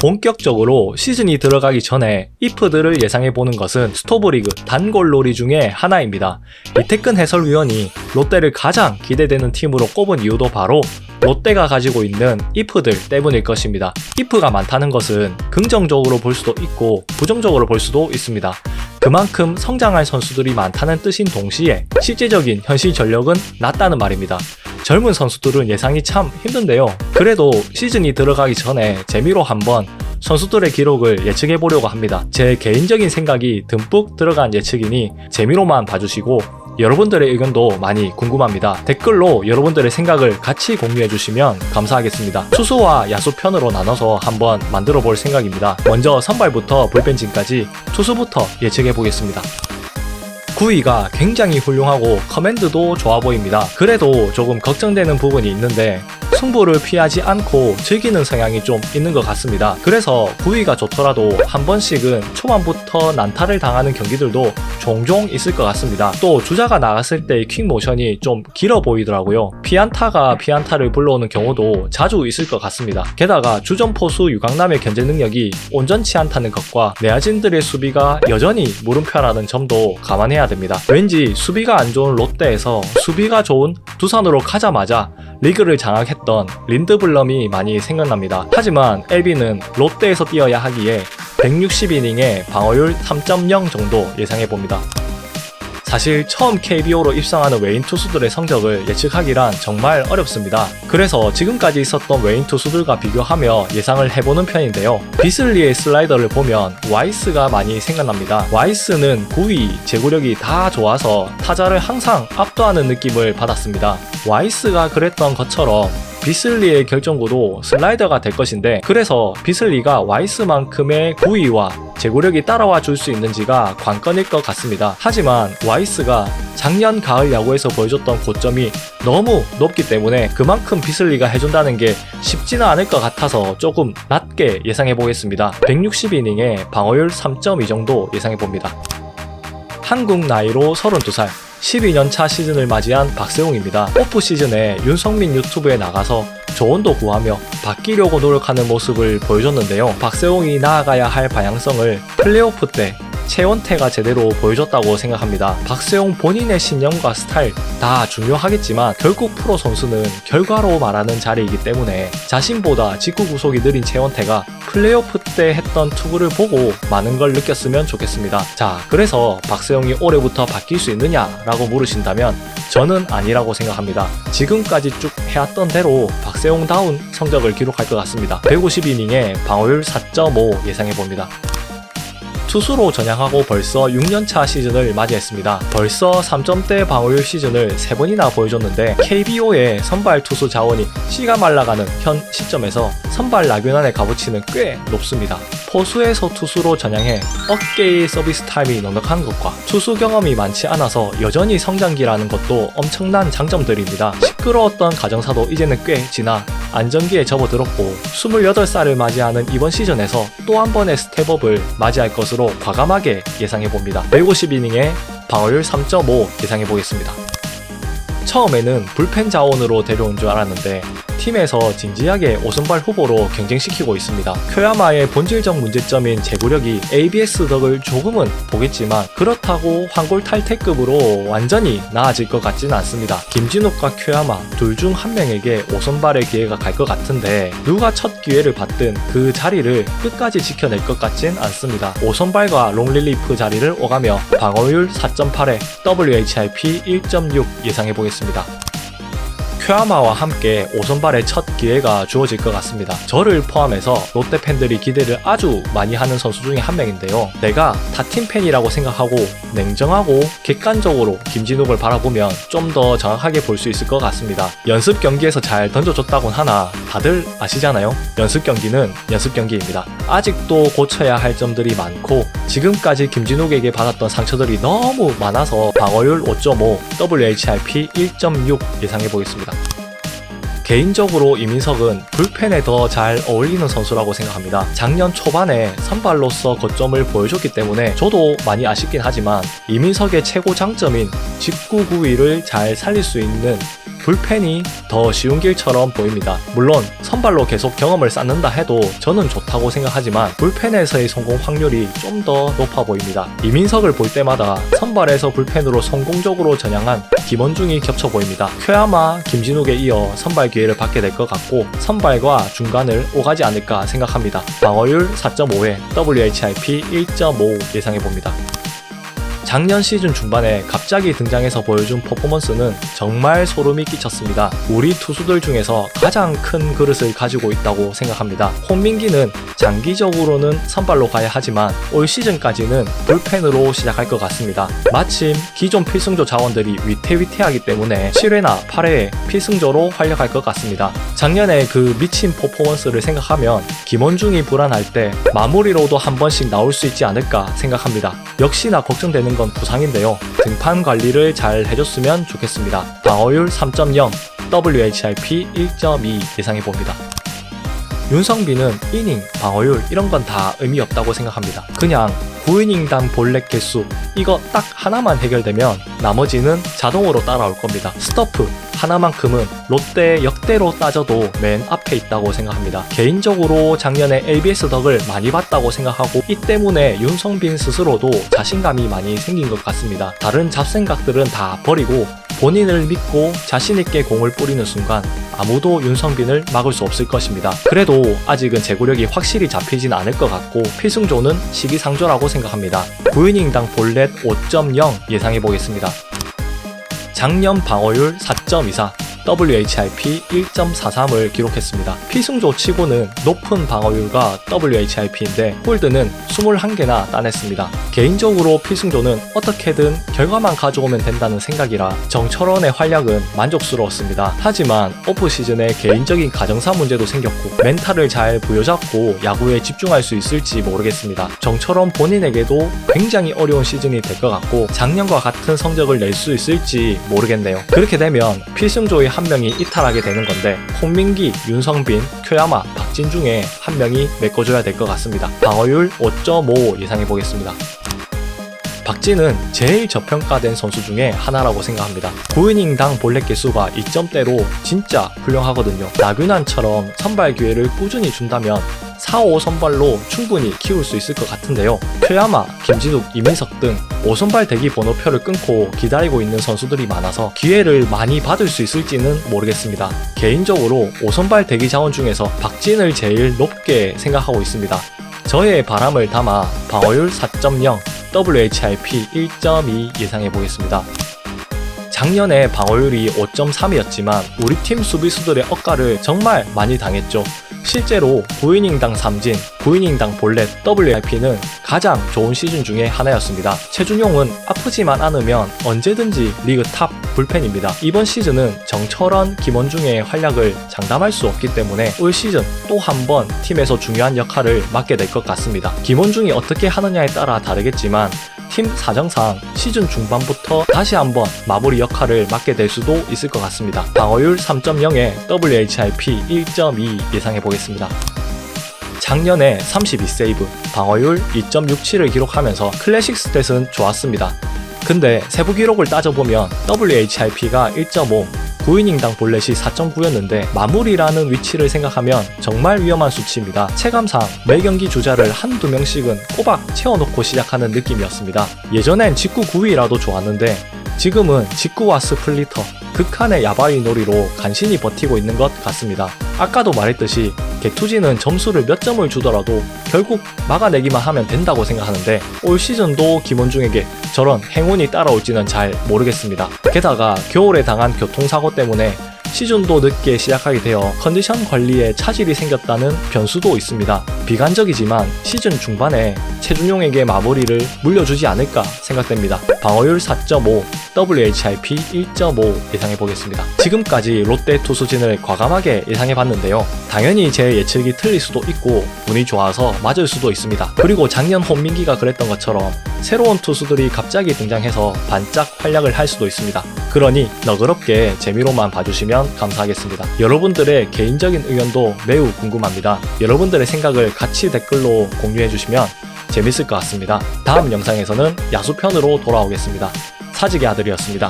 본격적으로 시즌이 들어가기 전에 이프들을 예상해보는 것은 스토브리그 단골놀이 중에 하나입니다. 이태근 해설위원이 롯데를 가장 기대되는 팀으로 꼽은 이유도 바로 롯데가 가지고 있는 이프들 때문일 것입니다. 이프가 많다는 것은 긍정적으로 볼 수도 있고 부정적으로 볼 수도 있습니다. 그만큼 성장할 선수들이 많다는 뜻인 동시에 실제적인 현실 전력은 낮다는 말입니다. 젊은 선수들은 예상이 참 힘든데요. 그래도 시즌이 들어가기 전에 재미로 한번 선수들의 기록을 예측해 보려고 합니다. 제 개인적인 생각이 듬뿍 들어간 예측이니 재미로만 봐주시고 여러분들의 의견도 많이 궁금합니다. 댓글로 여러분들의 생각을 같이 공유해 주시면 감사하겠습니다. 투수와 야수 편으로 나눠서 한번 만들어 볼 생각입니다. 먼저 선발부터 불펜진까지 투수부터 예측해 보겠습니다. 구위가 굉장히 훌륭하고 커맨드도 좋아 보입니다. 그래도 조금 걱정되는 부분이 있는데 승부를 피하지 않고 즐기는 성향이 좀 있는 것 같습니다. 그래서 구위가 좋더라도 한 번씩은 초반부터 난타를 당하는 경기들도 종종 있을 것 같습니다. 또 주자가 나갔을 때의 퀵모션이 좀 길어 보이더라고요. 피안타가 피안타를 불러오는 경우도 자주 있을 것 같습니다. 게다가 주전포수 유강남의 견제 능력이 온전치 않다는 것과 내야진들의 수비가 여전히 물음표라는 점도 감안해야 됩니다. 왠지 수비가 안 좋은 롯데에서 수비가 좋은 두산으로 가자마자 리그를 장악했던 린드블럼이 많이 생각납니다. 하지만 LB는 롯데에서 뛰어야 하기에 160이닝에 방어율 3.0 정도 예상해봅니다. 사실 처음 KBO로 입성하는 외인 투수들의 성적을 예측하기란 정말 어렵습니다. 그래서 지금까지 있었던 외인 투수들과 비교하며 예상을 해보는 편인데요. 비슬리의 슬라이더를 보면 와이스가 많이 생각납니다. 와이스는 구위, 제구력이 다 좋아서 타자를 항상 압도하는 느낌을 받았습니다. 와이스가 그랬던 것처럼 비슬리의 결정구도 슬라이더가 될 것인데, 그래서 비슬리가 와이스만큼의 구위와 제구력이 따라와 줄 수 있는지가 관건일 것 같습니다. 하지만 와이스가 작년 가을 야구에서 보여줬던 고점이 너무 높기 때문에 그만큼 비슬리가 해준다는 게 쉽지는 않을 것 같아서 조금 낮게 예상해보겠습니다. 160이닝에 방어율 3.2 정도 예상해봅니다. 한국 나이로 32살 12년차 시즌을 맞이한 박세웅입니다. 오프 시즌에 윤성민 유튜브에 나가서 조언도 구하며 바뀌려고 노력하는 모습을 보여줬는데요. 박세웅이 나아가야 할 방향성을 플레이오프 때 최원태가 제대로 보여줬다고 생각합니다. 박세웅 본인의 신념과 스타일 다 중요하겠지만 결국 프로 선수는 결과로 말하는 자리이기 때문에 자신보다 직구 구속이 느린 최원태가 플레이오프 때 했던 투구를 보고 많은 걸 느꼈으면 좋겠습니다. 자, 그래서 박세웅이 올해부터 바뀔 수 있느냐라고 물으신다면 저는 아니라고 생각합니다. 지금까지 쭉 해왔던 대로 박세웅다운 성적을 기록할 것 같습니다. 150이닝에 방어율 4.5 예상해봅니다. 투수로 전향하고 벌써 6년차 시즌을 맞이했습니다. 벌써 3점대 방어율 시즌을 3번이나 보여줬는데 KBO의 선발 투수 자원이 씨가 말라가는 현 시점에서 선발 라균안의 값어치는 꽤 높습니다. 포수에서 투수로 전향해 어깨의 서비스 타임이 넉넉한 것과 투수 경험이 많지 않아서 여전히 성장기라는 것도 엄청난 장점들입니다. 시끄러웠던 가정사도 이제는 꽤 지나 안정기에 접어들었고 28살을 맞이하는 이번 시즌에서 또 한 번의 스텝업을 맞이할 것으로 과감하게 예상해봅니다. 150이닝에 방어율 3.5 예상해보겠습니다. 처음에는 불펜 자원으로 데려온 줄 알았는데 팀에서 진지하게 오선발 후보로 경쟁시키고 있습니다. 쿄야마의 본질적 문제점인 제구력이 ABS 덕을 조금은 보겠지만 그렇다고 황골 탈퇴급으로 완전히 나아질 것 같지는 않습니다. 김진욱과 쿄야마 둘 중 한 명에게 오선발의 기회가 갈 것 같은데 누가 첫 기회를 받든 그 자리를 끝까지 지켜낼 것 같진 않습니다. 오선발과 롱릴리프 자리를 오가며 방어율 4.8에 WHIP 1.6 예상해보겠습니다. 쿄야마와 함께 오선발의 첫 기회가 주어질 것 같습니다. 저를 포함해서 롯데 팬들이 기대를 아주 많이 하는 선수 중에 한 명인데요. 내가 타팀 팬이라고 생각하고 냉정하고 객관적으로 김진욱을 바라보면 좀 더 정확하게 볼 수 있을 것 같습니다. 연습 경기에서 잘 던져줬다곤 하나 다들 아시잖아요. 연습 경기는 연습 경기입니다. 아직도 고쳐야 할 점들이 많고 지금까지 김진욱에게 받았던 상처들이 너무 많아서 방어율 5.5, WHIP 1.6 예상해보겠습니다. 개인적으로 이민석은 불펜에 더 잘 어울리는 선수라고 생각합니다. 작년 초반에 선발로서 거점을 보여줬기 때문에 저도 많이 아쉽긴 하지만 이민석의 최고 장점인 직구 구위를 잘 살릴 수 있는 불펜이 더 쉬운 길처럼 보입니다. 물론 선발로 계속 경험을 쌓는다 해도 저는 좋다고 생각하지만 불펜에서의 성공 확률이 좀 더 높아 보입니다. 이민석을 볼 때마다 선발에서 불펜으로 성공적으로 전향한 김원중이 겹쳐 보입니다. 쾌아마, 김진욱에 이어 선발 기회를 받게 될 것 같고 선발과 중간을 오가지 않을까 생각합니다. 방어율 4.5에 WHIP 1.5 예상해봅니다. 작년 시즌 중반에 갑자기 등장해서 보여준 퍼포먼스는 정말 소름이 끼쳤습니다. 우리 투수들 중에서 가장 큰 그릇을 가지고 있다고 생각합니다. 홍민기는 장기적으로는 선발로 가야 하지만 올 시즌까지는 불펜으로 시작할 것 같습니다. 마침 기존 필승조 자원들이 위태위태하기 때문에 7회나 8회에 필승조로 활약할 것 같습니다. 작년에 그 미친 퍼포먼스를 생각하면 김원중이 불안할 때 마무리로도 한 번씩 나올 수 있지 않을까 생각합니다. 역시나 걱정되는 건 부상인데요. 등판 관리를 잘 해줬으면 좋겠습니다. 방어율 3.0, WHIP 1.2 예상해봅니다. 윤성빈은 이닝, 방어율 이런 건 다 의미 없다고 생각합니다. 그냥 9이닝당 볼넷 개수 이거 딱 하나만 해결되면 나머지는 자동으로 따라올 겁니다. 스토프 하나만큼은 롯데 역대로 따져도 맨 앞에 있다고 생각합니다. 개인적으로 작년에 ABS 덕을 많이 봤다고 생각하고 이 때문에 윤성빈 스스로도 자신감이 많이 생긴 것 같습니다. 다른 잡생각들은 다 버리고 본인을 믿고 자신있게 공을 뿌리는 순간 아무도 윤성빈을 막을 수 없을 것입니다. 그래도 아직은 제구력이 확실히 잡히진 않을 것 같고 필승조는 시기상조라고 생각합니다. 9이닝당 볼넷 5.0 예상해보겠습니다. 작년 방어율 4.24, WHIP 1.43을 기록했습니다. 필승조 치고는 높은 방어율과 WHIP인데 홀드는 21개나 따냈습니다. 개인적으로 필승조는 어떻게든 결과만 가져오면 된다는 생각이라 정철원의 활약은 만족스러웠습니다. 하지만 오프시즌에 개인적인 가정사 문제도 생겼고 멘탈을 잘 부여잡고 야구에 집중할 수 있을지 모르겠습니다. 정철원 본인에게도 굉장히 어려운 시즌이 될 것 같고 작년과 같은 성적을 낼 수 있을지 모르겠네요. 그렇게 되면 필승조의 한 명이 이탈하게 되는 건데 홍민기, 윤성빈, 쿄야마, 박진 중에 한 명이 메꿔줘야 될 것 같습니다. 방어율 5.5 예상해보겠습니다. 박진은 제일 저평가된 선수 중에 하나라고 생각합니다. 9이닝당 볼넷 개수가 2점대로 진짜 훌륭하거든요. 나균환처럼 선발 기회를 꾸준히 준다면 4, 5 선발로 충분히 키울 수 있을 것 같은데요. 쾌야마, 김진욱, 이민석 등 5선발 대기 번호표를 끊고 기다리고 있는 선수들이 많아서 기회를 많이 받을 수 있을지는 모르겠습니다. 개인적으로 5선발 대기 자원 중에서 박진을 제일 높게 생각하고 있습니다. 저의 바람을 담아 방어율 4.0, WHIP 1.2 예상해보겠습니다. 작년에 방어율이 5.3이었지만 우리 팀 수비수들의 억가를 정말 많이 당했죠. 실제로 9이닝당 삼진, 9이닝당 볼넷, WIP는 가장 좋은 시즌 중에 하나였습니다. 최준용은 아프지만 않으면 언제든지 리그 탑 불펜입니다. 이번 시즌은 정철원, 김원중의 활약을 장담할 수 없기 때문에 올 시즌 또 한 번 팀에서 중요한 역할을 맡게 될 것 같습니다. 김원중이 어떻게 하느냐에 따라 다르겠지만 팀 사정상 시즌 중반부터 다시 한번 마무리 역할을 맡게 될 수도 있을 것 같습니다. 방어율 3.0에 WHIP 1.2 예상해보겠습니다. 작년에 32세이브, 방어율 2.67을 기록하면서 클래식 스탯은 좋았습니다. 근데 세부 기록을 따져보면 WHIP가 1.5, 9이닝당 볼넷이 4.9였는데 마무리라는 위치를 생각하면 정말 위험한 수치입니다. 체감상 매 경기 주자를 한두 명씩은 꼬박 채워놓고 시작하는 느낌이었습니다. 예전엔 직구 9위라도 좋았는데 지금은 직구와 스플리터, 극한의 야바이 놀이로 간신히 버티고 있는 것 같습니다. 아까도 말했듯이 개투지는 점수를 몇 점을 주더라도 결국 막아내기만 하면 된다고 생각하는데 올 시즌도 김원중에게 저런 행운이 따라올지는 잘 모르겠습니다. 게다가 겨울에 당한 교통사고 때문에 시즌도 늦게 시작하게 되어 컨디션 관리에 차질이 생겼다는 변수도 있습니다. 비관적이지만 시즌 중반에 최준용에게 마무리를 물려주지 않을까 생각됩니다. 방어율 4.5, WHIP 1.5 예상해보겠습니다. 지금까지 롯데 투수진을 과감하게 예상해봤는데요. 당연히 제 예측이 틀릴 수도 있고 운이 좋아서 맞을 수도 있습니다. 그리고 작년 홍민기가 그랬던 것처럼 새로운 투수들이 갑자기 등장해서 반짝 활약을 할 수도 있습니다. 그러니 너그럽게 재미로만 봐주시면 감사하겠습니다. 여러분들의 개인적인 의견도 매우 궁금합니다. 여러분들의 생각을 같이 댓글로 공유해주시면 재밌을 것 같습니다. 다음 영상에서는 야수편으로 돌아오겠습니다. 사직의 아들이었습니다.